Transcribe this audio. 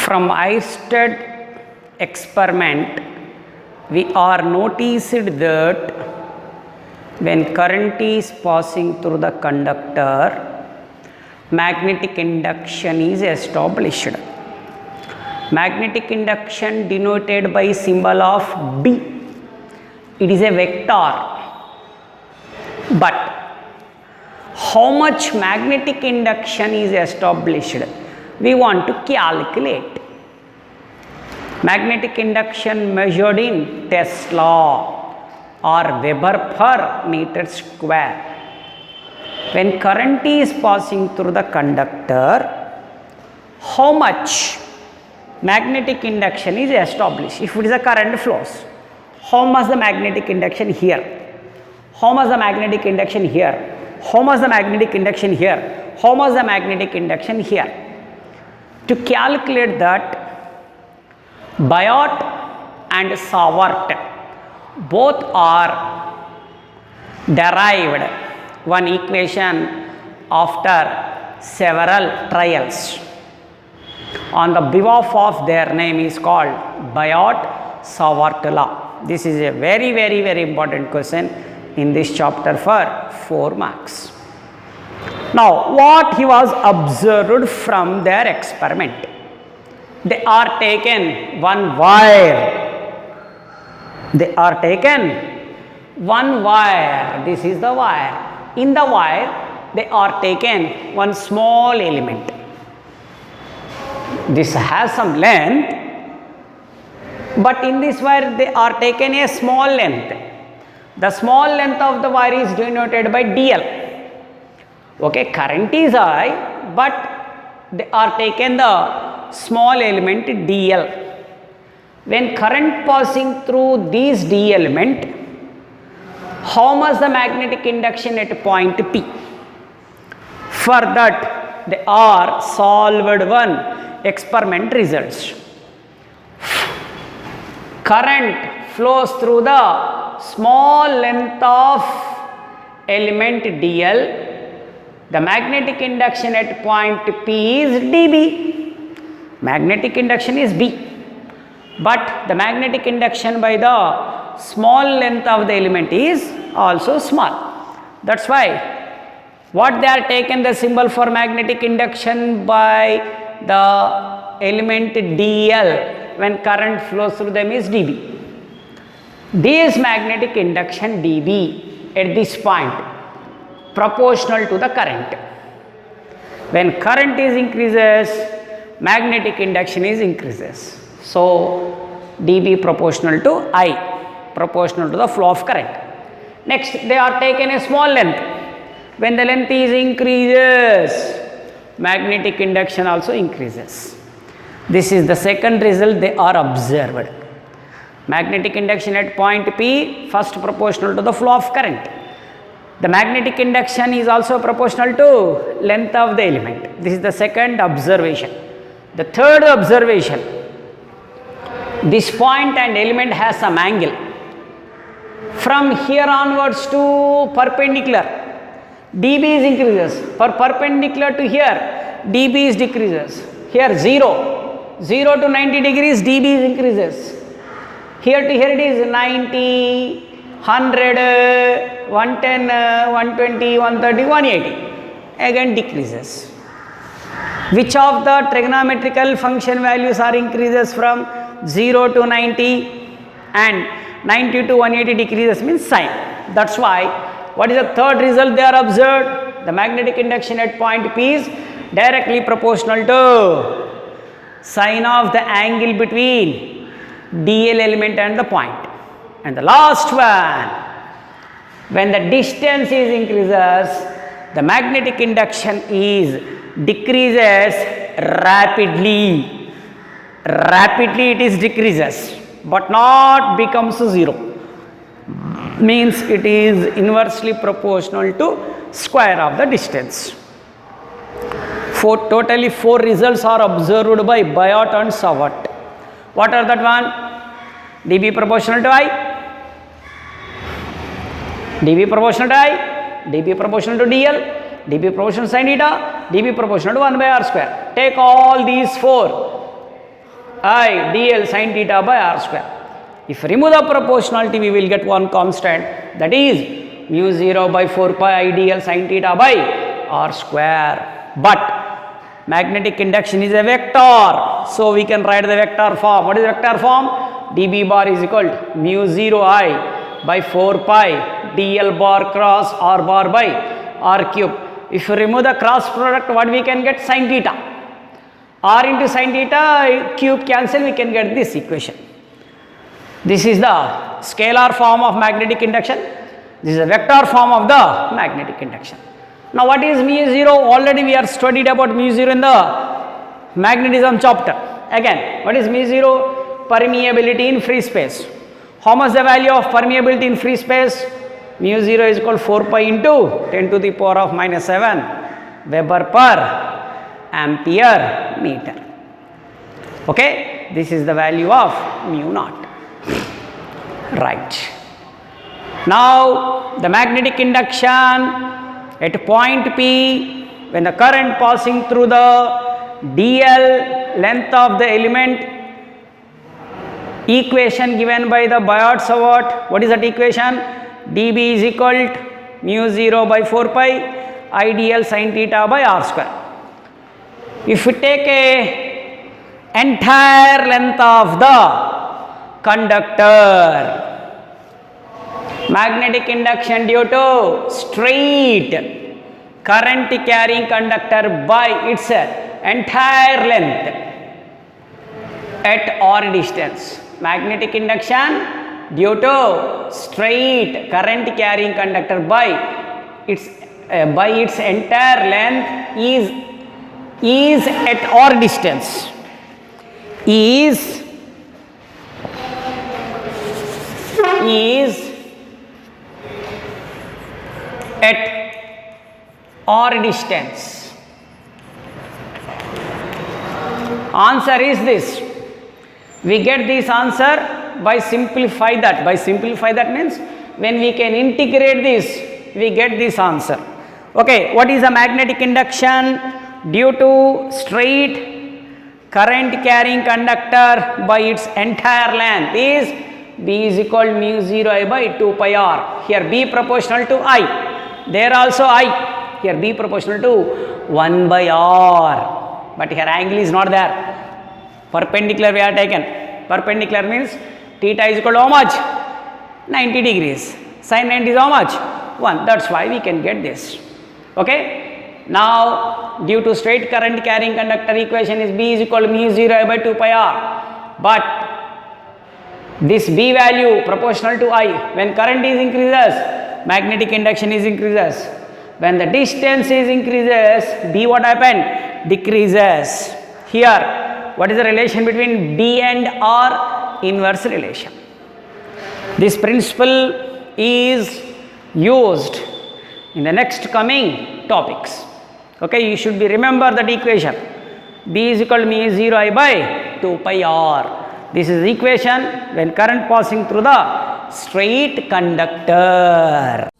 From Eirsted experiment, we are noticed that when current is passing through the conductor, magnetic induction is established. Magnetic induction denoted by symbol of B. It is a vector. But how much magnetic induction is established? We want to calculate. Magnetic induction measured in Tesla or Weber per meter square. When current is passing through the conductor, how much magnetic induction is established? If it is a current flows, how much the magnetic induction here? How much the magnetic induction here? How much the magnetic induction here? How much the magnetic induction here? To calculate that, Biot and Savart both are derived one equation after several trials. On the behalf of their name is called Biot-Savart law. This is a very important question in this chapter for 4 marks. Now, what he was observed from their experiment? They are taken one wire. They are taken one wire. This is the wire. In the wire, they are taken one small element. This has some length, but in this wire, they are taken a small length. The small length of the wire is denoted by DL. Okay, current is I, but they are taken the small element DL. When current passing through this D element, how much the magnetic induction at point P? For that, they are solved one experiment results. Current flows through the small length of element DL. The magnetic induction at point P is dB. Magnetic induction is B. But the magnetic induction by the small length of the element is also small. That's why what they are taken the symbol for magnetic induction by the element DL when current flows through them is dB. This magnetic induction dB at this point proportional to the current. When current is increases, magnetic induction is increases. So dB proportional to I, proportional to the flow of current. Next, they are taken a small length. When the length is increases, magnetic induction also increases. This is the second result they are observed. Magnetic induction at point P first proportional to the flow of current. The magnetic induction is also proportional to length of the element. This is the second observation. The third observation, this point and element has some angle. From here onwards to perpendicular, dB is increases. For perpendicular to here, dB is decreases. Here 0 to 90 degrees dB is increases. Here to here it is 90, 100, 110, 120, 130, 180. Again decreases. Which of the trigonometrical function values are increases from 0 to 90 and 90 to 180 decreases means sine. That's why what is the third result they are observed? The magnetic induction at point P is directly proportional to sine of the angle between DL element and the point. And the last one, when the distance is increases, the magnetic induction is decreases rapidly. Rapidly it is decreases, but not becomes 0. Means it is inversely proportional to square of the distance. Totally 4 results are observed by Biot and Savart. What are that one? dB proportional to I, dB proportional to I, dB proportional to DL, dB proportional to sin theta, dB proportional to 1 by r square. Take all these 4 I dl sin theta by r square. If remove the proportionality, we will get one constant, that is mu 0 by 4 pi I dl sin theta by r square. But magnetic induction is a vector, so we can write the vector form. What is the vector form? dB bar is equal to mu 0 I by 4 pi dl bar cross r bar by r cube. If you remove the cross product, what we can get? Sin theta. R into sin theta cube cancel, we can get this equation. This is the scalar form of magnetic induction. This is a vector form of the magnetic induction. Now what is mu 0? Already we are studied about mu 0 in the magnetism chapter. Again, what is mu 0? Permeability in free space. How much the value of permeability in free space? Mu 0 is equal to 4 pi into 10 to the power of minus 7 Weber per ampere meter. Okay, this is the value of mu naught. Right. Now the magnetic induction at point P, when the current passing through the dl length of the element, equation given by the Biot-Savart, what is that equation? dB is equal to mu 0 by 4 pi I dl sin theta by r square. If we take a entire length of the conductor, magnetic induction due to straight current carrying conductor by its entire length at r distance. Magnetic induction due to straight current carrying conductor by its entire length is at r distance, is at r distance. Answer is this. We get this answer by simplify that. By simplify that means when we can integrate this, we get this answer. Okay, what is a magnetic induction due to straight current carrying conductor by its entire length is B is equal to mu 0 I by 2 pi r. Here B proportional to I. There also I. Here B proportional to 1 by r. But here angle is not there. Perpendicular we are taken. Perpendicular means theta is equal to how much? 90 degrees. Sin 90 is how much? 1. That's why we can get this. Okay. Now due to straight current carrying conductor, equation is B is equal to mu 0 I by 2 pi r. But this B value proportional to I, when current is increases, magnetic induction is increases. When the distance is increases, B what happened? Decreases. Here, what is the relation between B and R? Inverse relation. This principle is used in the next coming topics. Okay, you should be remember that equation. B is equal to mu 0 I by 2 pi r. This is the equation when current passing through the straight conductor.